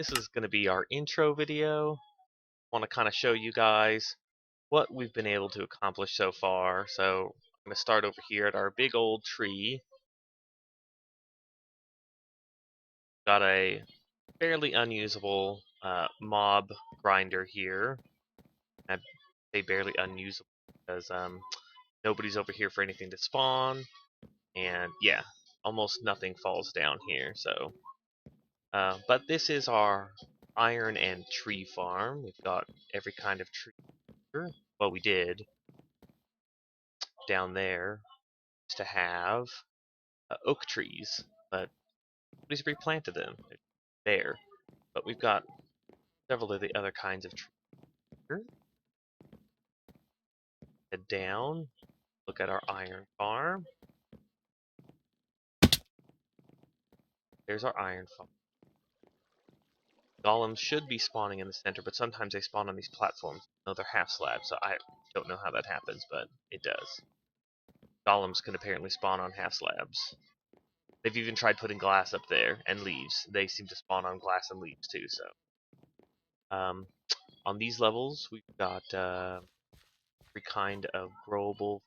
This is going to be our intro video. I want to kind of show you guys what we've been able to accomplish so far. So I'm going to start over here at our big old tree. Got a fairly unusable mob grinder here. I say barely unusable because nobody's over here for anything to spawn. And yeah, almost nothing falls down here. But this is our iron and tree farm. We've got every kind of tree here. Well, we did down there to have oak trees, but nobody's replanted them. They're there. But we've got several of the other kinds of trees here. Head down, look at our iron farm. There's our iron farm. Golems should be spawning in the center, but sometimes they spawn on these platforms. No, they're half slabs, so I don't know how that happens, but it does. Golems can apparently spawn on half slabs. They've even tried putting glass up there and leaves. They seem to spawn on glass and leaves too. So, on these levels, we've got every kind of growable.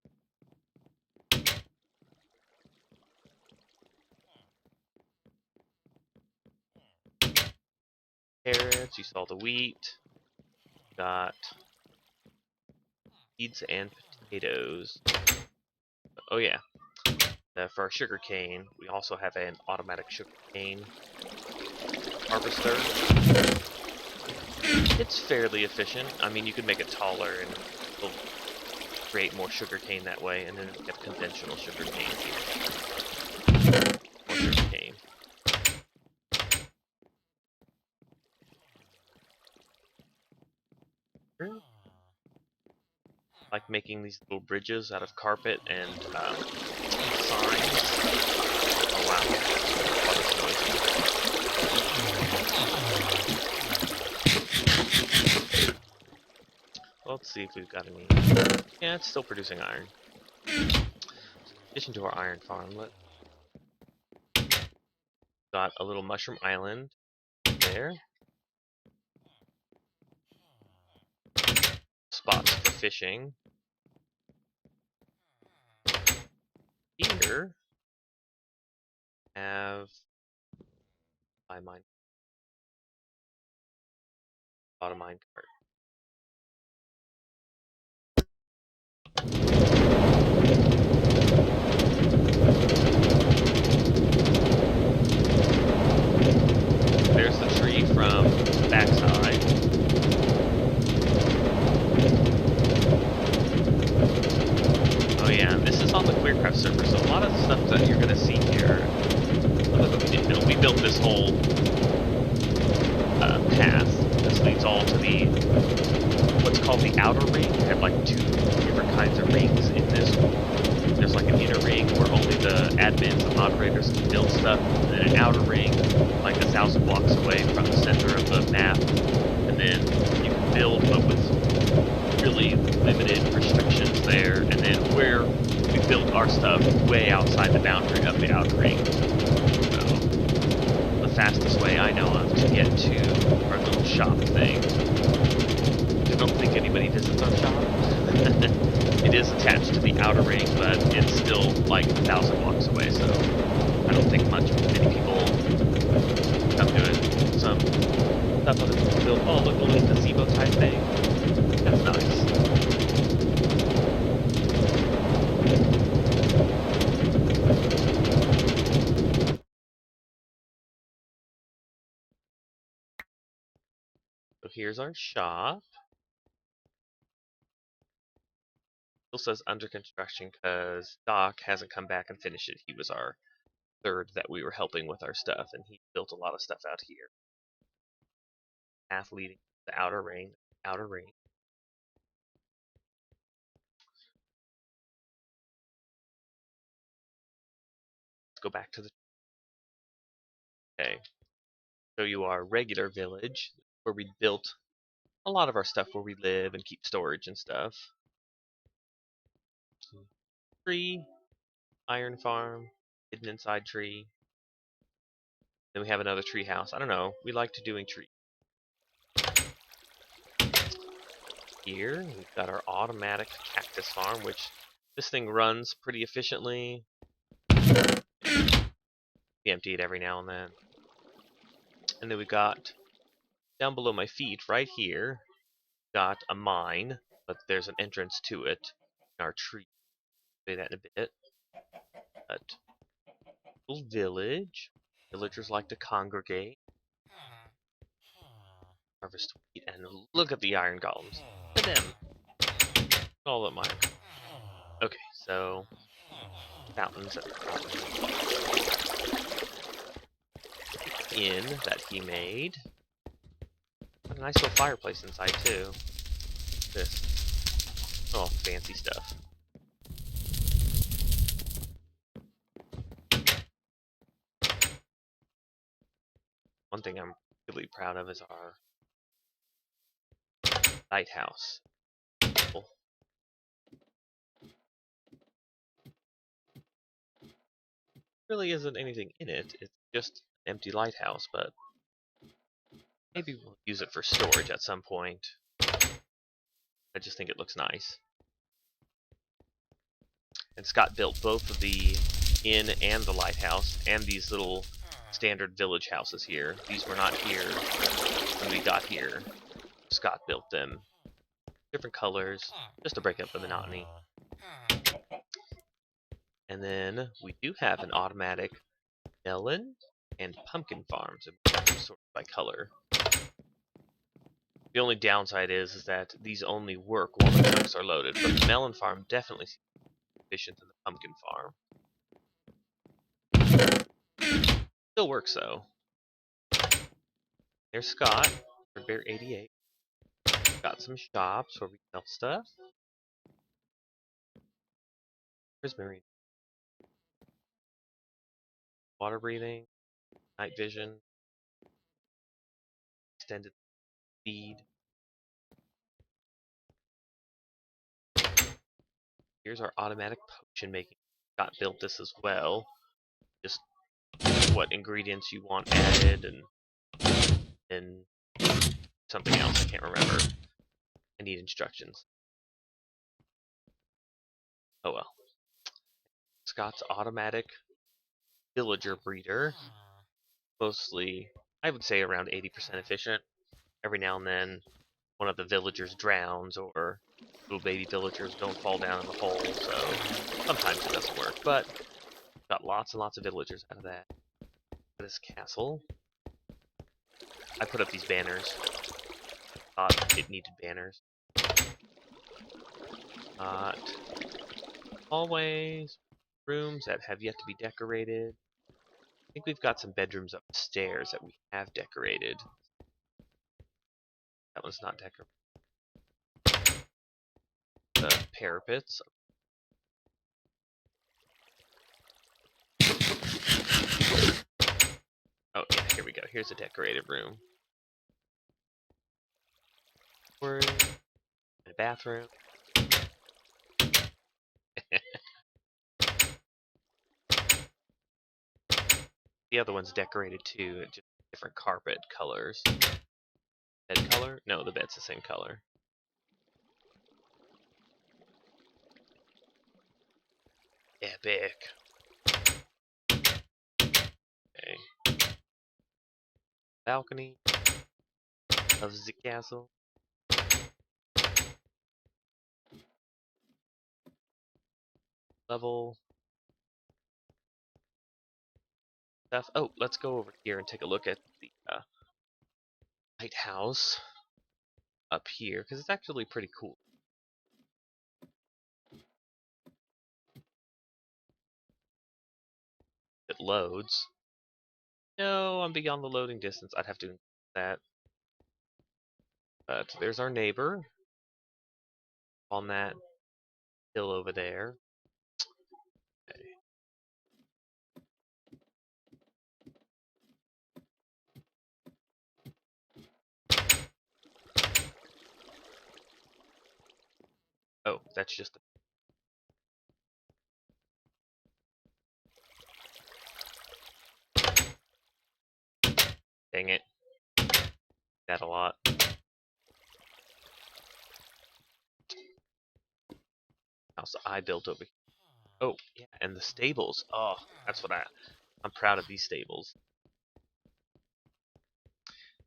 Carrots. You saw the wheat. Got seeds and potatoes. Oh yeah. For our sugar cane, we also have an automatic sugar cane harvester. It's fairly efficient. I mean, you could make it taller and it'll create more sugar cane that way, and then we have conventional sugar cane here. More sugar cane. Like making these little bridges out of carpet and signs. Oh wow. Well, let's see if we've got any. Yeah, it's still producing iron. In addition to our iron farm, got a little mushroom island there. Spots for fishing. Here have my mine. Bought a mine cart. There's the tree from the backside. Oh yeah, and this is on the Queercraft server, so a lot of the stuff that you're gonna see here, that we didn't build. We built this whole path. This leads all to the what's called the outer ring. We have like two different kinds of rings in this. There's like an inner ring where only the admins and moderators can build stuff, and then an outer ring like 1,000 blocks away from the center of the map, and then you can build but with really limited restrictions there, and then where we built our stuff way outside the boundary of the outer ring. So the fastest way I know of to get to our little shop thing. I don't think anybody visits our shop. It is attached to the outer ring, but it's still like 1,000 blocks away, so I don't think many people come to it. Some stuff other people build. Oh, look, a little gazebo type thing. That's nice. So here's our shop. Still says under construction because Doc hasn't come back and finished it. He was our third that we were helping with our stuff, and he built a lot of stuff out here. Path leading to the outer ring. Outer ring. Let's go back to the. Okay. Show you our regular village where we built a lot of our stuff where we live and keep storage and stuff. Tree, iron farm, hidden inside tree. Then we have another tree house. I don't know. We like to doing tree. Here, we've got our automatic cactus farm, which this thing runs pretty efficiently. We empty it every now and then. And then we got, down below my feet, right here, got a mine, but there's an entrance to it in our tree. I'll say that in a bit. But, little village. Villagers like to congregate. Harvest wheat, and look at the iron golems. Look at them. All of mine. Okay, so fountains at the inn that he made. Got a nice little fireplace inside too. This. Oh, fancy stuff. One thing I'm really proud of is our lighthouse. Cool. Really isn't anything in it. It's just an empty lighthouse, but maybe we'll use it for storage at some point. I just think it looks nice. And Scott built both of the inn and the lighthouse, and these little standard village houses here. These were not here when we got here. Scott built them. Different colors, just to break up the monotony. And then we do have an automatic melon and pumpkin farms, and we have them sorted by color. The only downside is that these only work while the trucks are loaded, but the melon farm definitely seems efficient than the pumpkin farm. Still works though. There's Scott, Bear 88. Got some shops where we sell stuff. There's Marine. Water breathing, night vision, extended speed. Here's our automatic potion making. Scott built this as well. Just what ingredients you want added and something else I can't remember. I need instructions. Oh well. Scott's automatic villager breeder. Mostly, I would say around 80% efficient. Every now and then, one of the villagers drowns or little baby villagers don't fall down in the hole, so sometimes it doesn't work, but got lots and lots of villagers out of that. This castle. I put up these banners. Thought it needed banners. Got hallways, rooms that have yet to be decorated. I think we've got some bedrooms upstairs that we have decorated. That one's not decorated. The parapets. Oh yeah, here we go. Here's a decorated room. We're in a bathroom. The other one's decorated too, just different carpet colors. Bed color? No, the bed's the same color. Epic. Okay. Balcony of the castle. Level. Stuff. Oh, let's go over here and take a look at the lighthouse up here, because it's actually pretty cool. It loads. No, I'm beyond the loading distance. I'd have to do that. But there's our neighbor on that hill over there. Okay. Oh, that's just Dang it. That a lot. House I built over here. Oh, yeah, and the stables. Oh, that's what I'm proud of these stables.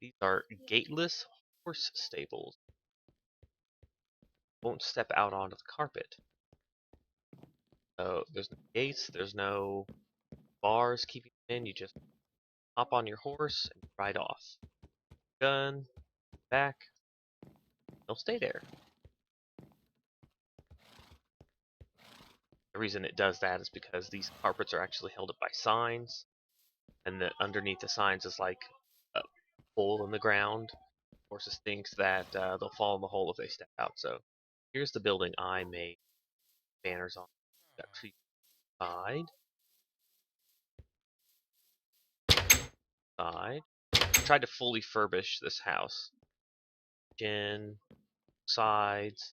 These are gateless horse stables. Won't step out onto the carpet. So there's no gates, there's no bars keeping you in. You just hop on your horse and ride off. Gun, back, they'll stay there. The reason it does that is because these carpets are actually held up by signs, and underneath the signs is like a hole in the ground. Horses think that they'll fall in the hole if they step out. So here's the building I made banners on. Got tree side. Tried to fully furbish this house. Kitchen, sides,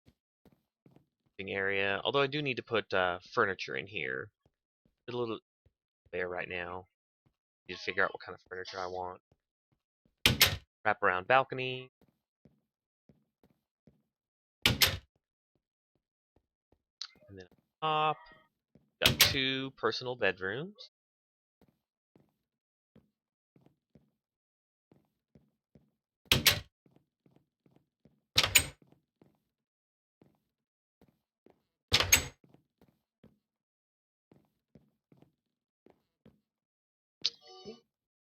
living area. Although I do need to put furniture in here. A little there right now. Need to figure out what kind of furniture I want. Wrap around balcony. And then top. Got 2 personal bedrooms.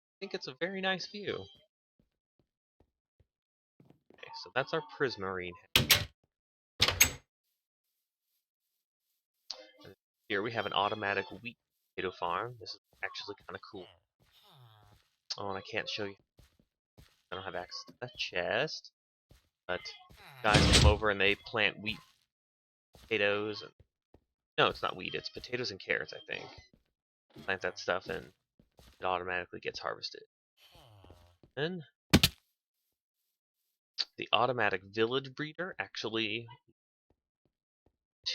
I think it's a very nice view. Okay, so that's our Prismarine. And here we have an automatic wheat potato farm. This is actually kind of cool. Oh, and I can't show you. I don't have access to that chest. But guys come over and they plant wheat, potatoes, and no, it's not wheat. It's potatoes and carrots, I think. Plant that stuff and it automatically gets harvested. Then the automatic village breeder actually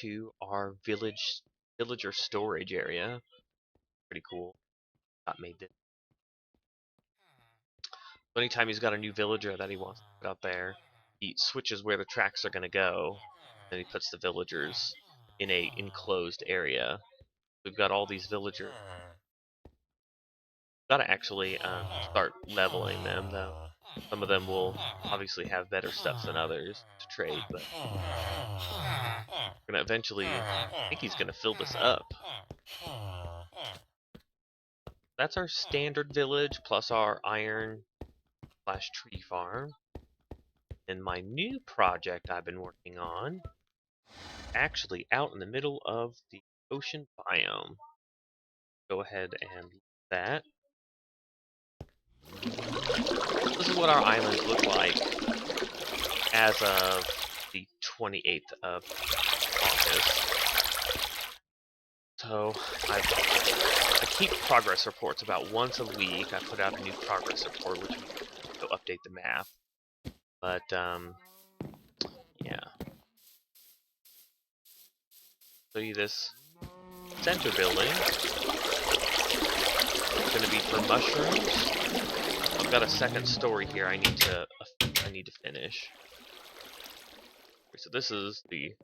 to our villager storage area. Pretty cool. Got made this. So anytime he's got a new villager that he wants to put out there, he switches where the tracks are going to go, and he puts the villagers in a enclosed area. We've got all these villagers. Got to actually start leveling them, though. Some of them will obviously have better stuff than others to trade, but we're gonna eventually. I think he's gonna fill this up. That's our standard village plus our iron/tree farm. And my new project I've been working on, actually out in the middle of the ocean biome. Go ahead and look at that. This is what our islands look like as of the 28th of August. So I keep progress reports about once a week. I put out a new progress report, which we go update the map. But yeah. Show you this center building. It's going to be for mushrooms. I've got a second story here I need to finish. So this is the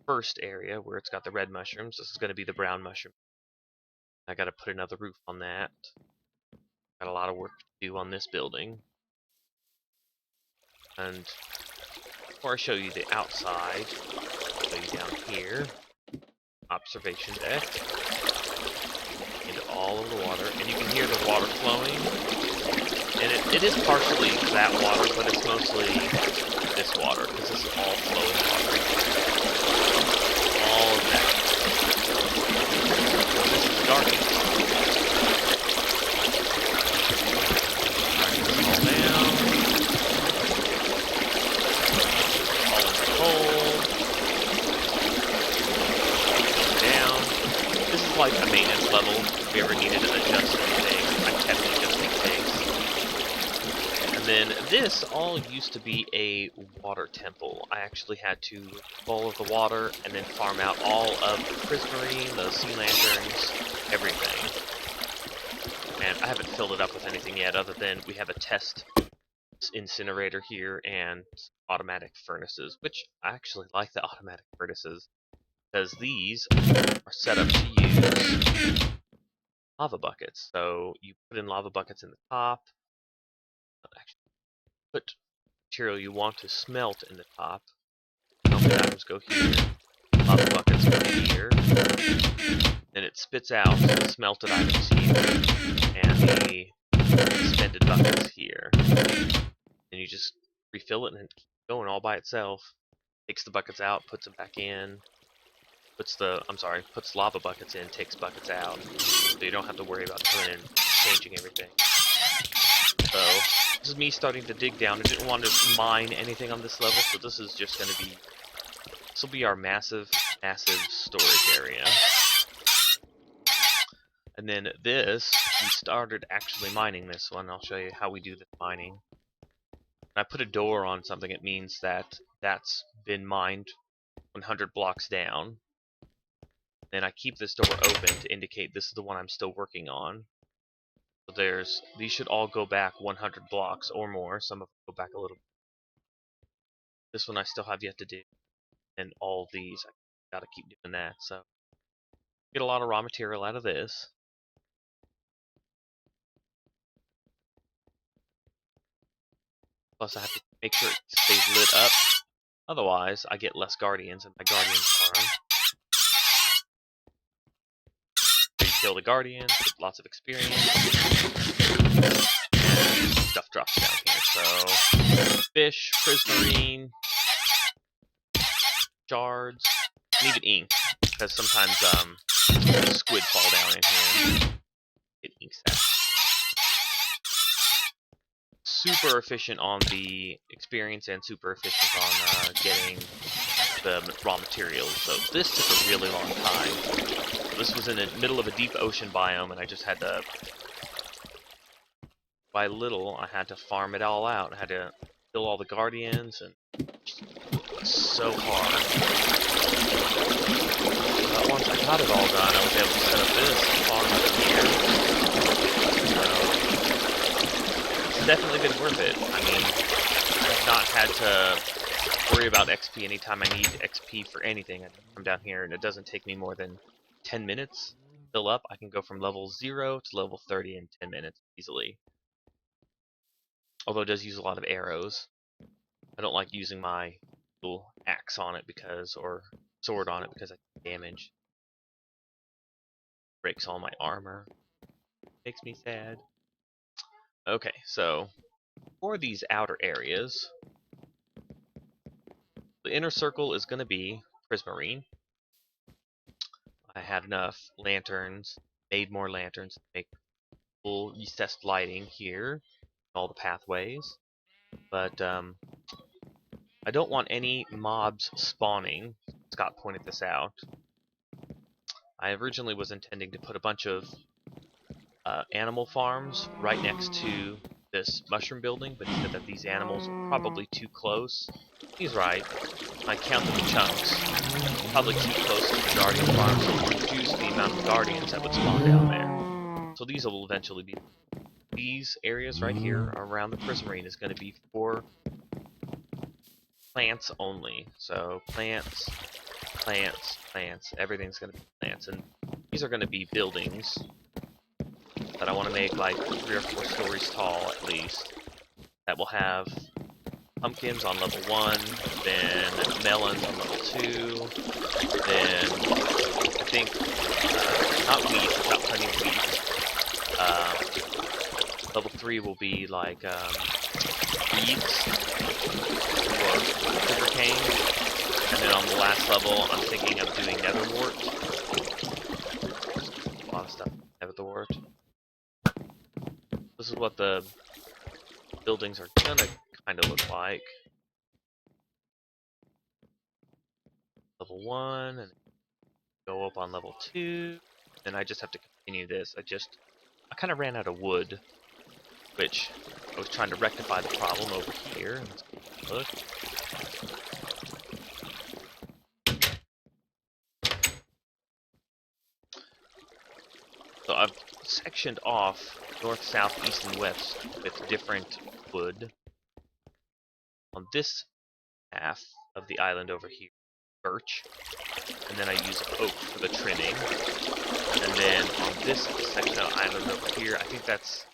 first area where it's got the red mushrooms. This is going to be the brown mushroom. I got to put another roof on that. Got a lot of work to do on this building. And before I show you the outside, I'll show you down here. Observation deck. Into all of the water. And you can hear the water flowing. And it is partially that water, but it's mostly this water, because this is all flowing water. All of that. This is dark. All down. All in the hole. Down. This is like a maintenance level. If we ever needed to adjust anything, I kept adjusting things. And then this all used to be a water temple. I actually had to bowl of the water and then farm out all of the prismarine, the sea lanterns, everything. And I haven't filled it up with anything yet, other than we have a test incinerator here and automatic furnaces, which I actually like the automatic furnaces because these are set up to use lava buckets. So you put in lava buckets in the top, actually put material you want to smelt in the top. Smelted items go here, lava buckets go here, then it spits out the smelted items here and the expended buckets here. And you just refill it and keep going all by itself. Takes the buckets out, puts them back in. Puts lava buckets in, takes buckets out. So you don't have to worry about coming in and changing everything. So this is me starting to dig down. I didn't want to mine anything on this level, so this is just going to be, this will be our massive storage area. And then this, we started actually mining this one. I'll show you how we do the mining. When I put a door on something, it means that that's been mined 100 blocks down. Then I keep this door open to indicate this is the one I'm still working on. So these should all go back 100 blocks or more. Some of them go back a little. This one I still have yet to do, and all these I gotta keep doing that. So get a lot of raw material out of this. Plus I have to make sure it stays lit up. Otherwise, I get less guardians in my guardian farm. So you kill the guardians, get lots of experience. Stuff drops down here. So fish, prismarine, shards, and even ink, because sometimes squid fall down in here. It inks that. Super efficient on the experience and super efficient on getting the raw materials. So this took a really long time. So this was in the middle of a deep ocean biome, and I just had to, by little, I had to farm it all out. I had to kill all the guardians, and so hard. But once I got it all done, I was able to set up this farm here. So it's definitely been worth it. I mean, I have not had to worry about XP anytime I need XP for anything. I come down here and it doesn't take me more than 10 minutes to fill up. I can go from level 0 to level 30 in 10 minutes easily. Although it does use a lot of arrows. I don't like using my little axe on it or sword on it because I get damage. Breaks all my armor. Makes me sad. Okay, so for these outer areas, the inner circle is going to be prismarine. I had enough lanterns, made more lanterns to make full recessed lighting here, all the pathways. But I don't want any mobs spawning. Scott pointed this out. I originally was intending to put a bunch of animal farms right next to this mushroom building, but he said that these animals are probably too close. He's right. I counted the chunks. Probably too close to the guardian farm, so we'll reduce the amount of guardians that would spawn down there. So these will eventually be... These areas right here around the prismarine is going to be for plants only. So plants, plants, plants. Everything's going to be plants. And these are going to be buildings that I want to make like 3 or 4 stories tall at least. That will have pumpkins on level 1, then melons on level 2, then I think, not wheat, I've got plenty of wheat. Level 3 will be like reeds or sugarcane, and then on the last level I'm thinking of doing netherwort. A lot of stuff netherwort. This is what the buildings are gonna kind of look like. Level 1, and go up on level 2, and I just have to continue this. I kind of ran out of wood, which I was trying to rectify the problem over here. Let's look. So I've sectioned off north, south, east, and west with different wood. On this half of the island over here, birch, and then I use oak for the trimming. And then on this section of island over here, I think that's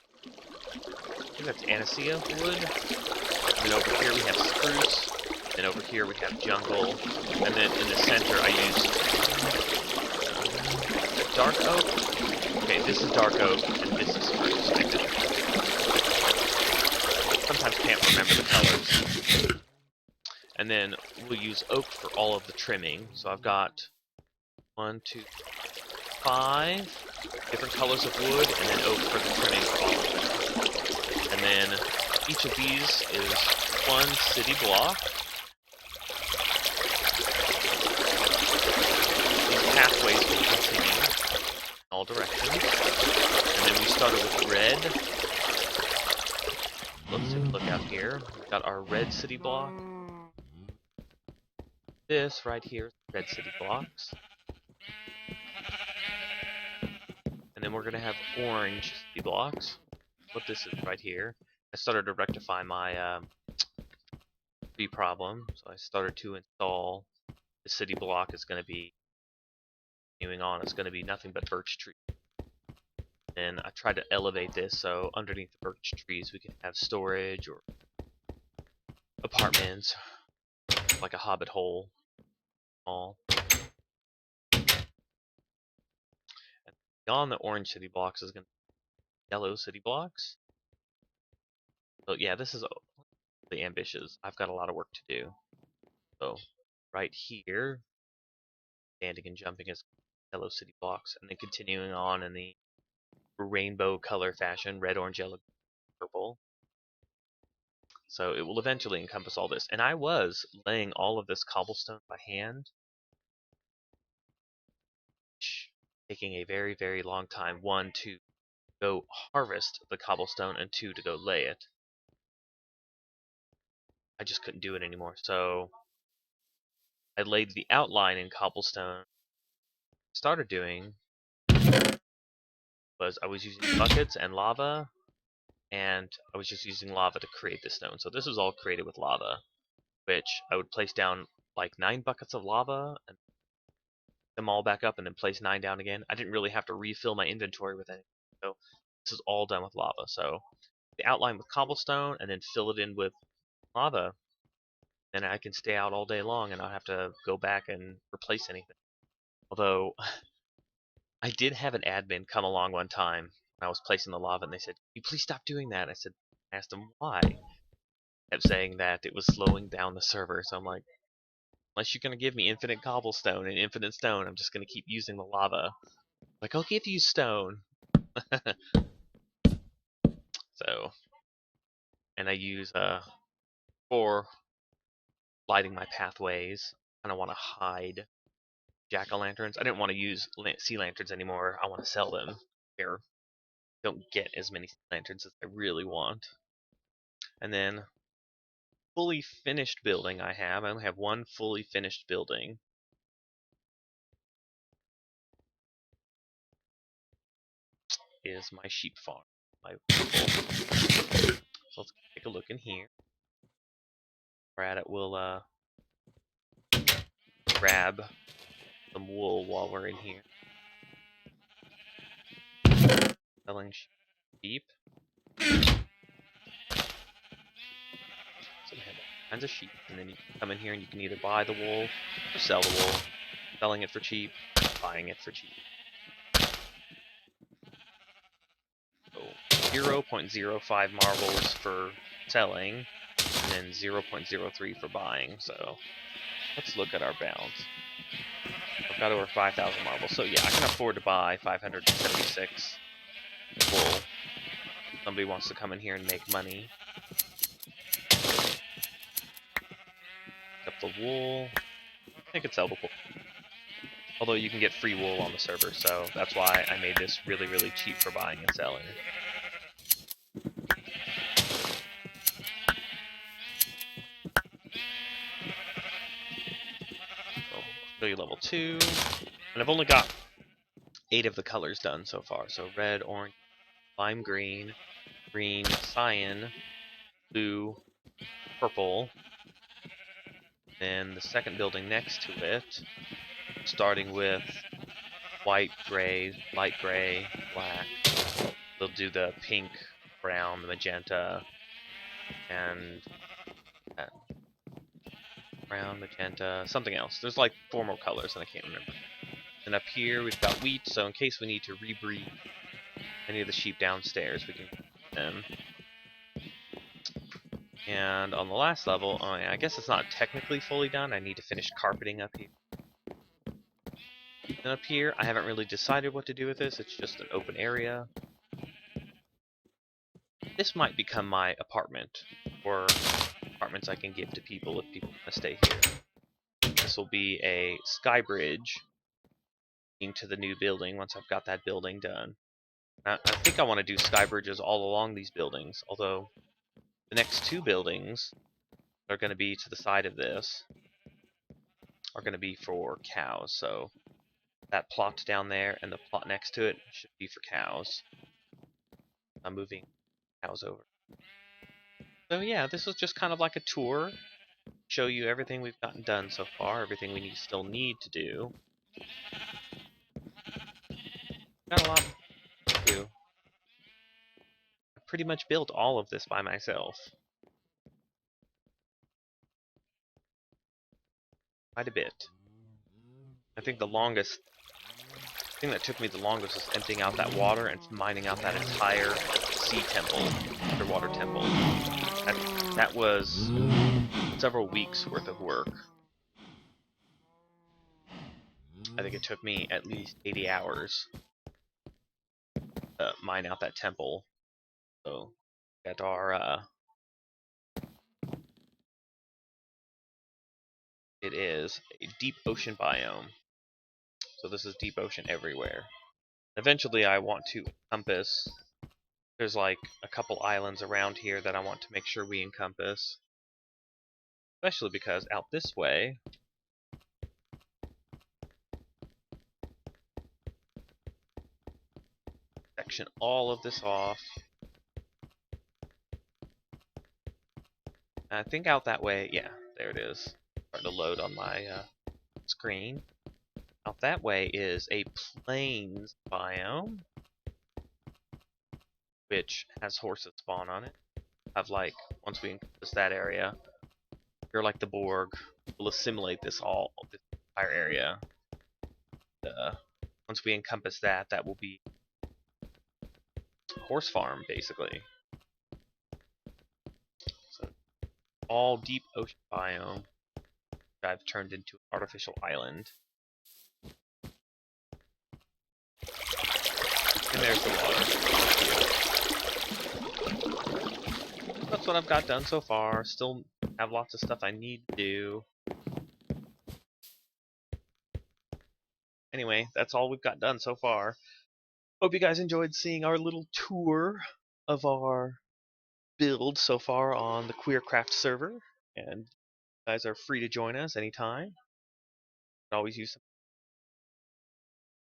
anisea wood. And then over here we have spruce. And over here we have jungle. And then in the center I use dark oak. Okay, this is dark oak and this is spruce. I sometimes can't remember the colors. And then we'll use oak for all of the trimming. So I've got 1, 2, 5 different colors of wood, and then oak for the trimming for all of them. And then each of these is 1 city block. These pathways will continue in all directions. And then we started with red. Let's take a look out here. We've got our red city block. This right here is red city blocks. And then we're going to have orange city blocks. What this is right here. I started to rectify my tree problem. So I started to install the city block is going to be continuing on. It's going to be nothing but birch trees. And I tried to elevate this so underneath the birch trees we can have storage or apartments, like a hobbit hole. All. And beyond the orange city blocks is going to be yellow city blocks. So yeah, this is really ambitious. I've got a lot of work to do. So right here, standing and jumping is yellow city blocks, and then continuing on in the rainbow color fashion, red, orange, yellow, purple. So it will eventually encompass all this. And I was laying all of this cobblestone by hand, taking a very, very long time. 1, to go harvest the cobblestone, and 2, to go lay it. I just couldn't do it anymore. So I laid the outline in cobblestone. Started doing was I was using buckets and lava, and I was just using lava to create the stone. So this was all created with lava, which I would place down like 9 buckets of lava and them all back up and then place 9 down again. I didn't really have to refill my inventory with anything. So this is all done with lava. So the outline with cobblestone and then fill it in with lava, then I can stay out all day long and not have to go back and replace anything. Although I did have an admin come along one time when I was placing the lava, and they said, "Can you please stop doing that?" I asked them why. They kept saying that it was slowing down the server. So I'm like, unless you're gonna give me infinite cobblestone and infinite stone, I'm just gonna keep using the lava. Like, I'll give you stone. So, and I use for lighting my pathways. I don't want to hide jack-o'-lanterns. I didn't want to use sea lanterns anymore. I want to sell them here. Don't get as many sea lanterns as I really want. And then fully finished building I only have 1 fully finished building. Is my sheep farm. So let's take a look in here. We're at it. We'll grab some wool while we're in here. Selling sheep. So we have all kinds of sheep, and then you can come in here and you can either buy the wool or sell the wool. Selling it for cheap, buying it for cheap. So 0.05 marbles for selling, and then 0.03 for buying. So let's look at our balance. I've got over 5,000 marbles. So yeah, I can afford to buy 576 wool. Somebody wants to come in here and make money. Pick up the wool. I could sell the wool. Although you can get free wool on the server, so that's why I made this really, really cheap for buying and selling. So, ability level 2. And I've only got 8 of the colors done so far. So red, orange, lime green, green, cyan, blue, purple. Then the second building next to it, starting with white, gray, light gray, black. They'll do the pink, brown, the magenta, and brown, magenta, something else. There's like 4 more colors and I can't remember. And up here we've got wheat, so in case we need to rebreed any of the sheep downstairs, we can get them. And on the last level, I guess it's not technically fully done. I need to finish carpeting up here. And up here, I haven't really decided what to do with this. It's just an open area. This might become my apartment, or apartments I can give to people if people want to stay here. This will be a sky bridge into the new building once I've got that building done. I think I want to do sky bridges all along these buildings, although the next 2 buildings are going to be to the side of this are going to be for cows. So that plot down there and the plot next to it should be for cows. I'm moving cows over. So yeah, this was just kind of like a tour. Show you everything we've gotten done so far, everything we still need to do. Got a lot to do. I pretty much built all of this by myself. Quite a bit. I think the thing that took me the longest was emptying out that water and mining out that entire sea temple, underwater temple. That was several weeks worth of work. I think it took me at least 80 hours to mine out that temple. So, got our, it is a deep ocean biome. So this is deep ocean everywhere. Eventually I want to encompass, there's like a couple islands around here that I want to make sure we encompass. Especially because out this way, section all of this off. I think out that way, yeah, there it is. Starting to load on my screen. Out that way is a plains biome, which has horses spawn on it. Have like, once we encompass that area, you're like the Borg, we'll assimilate this entire area. Once we encompass that, that will be a horse farm, basically. So, all deep ocean biome that I've turned into an artificial island. And there's the water. That's what I've got done so far. Still have lots of stuff I need to do. Anyway, that's all we've got done so far. Hope you guys enjoyed seeing our little tour of our build so far on the Queercraft server. And you guys are free to join us anytime. Always use some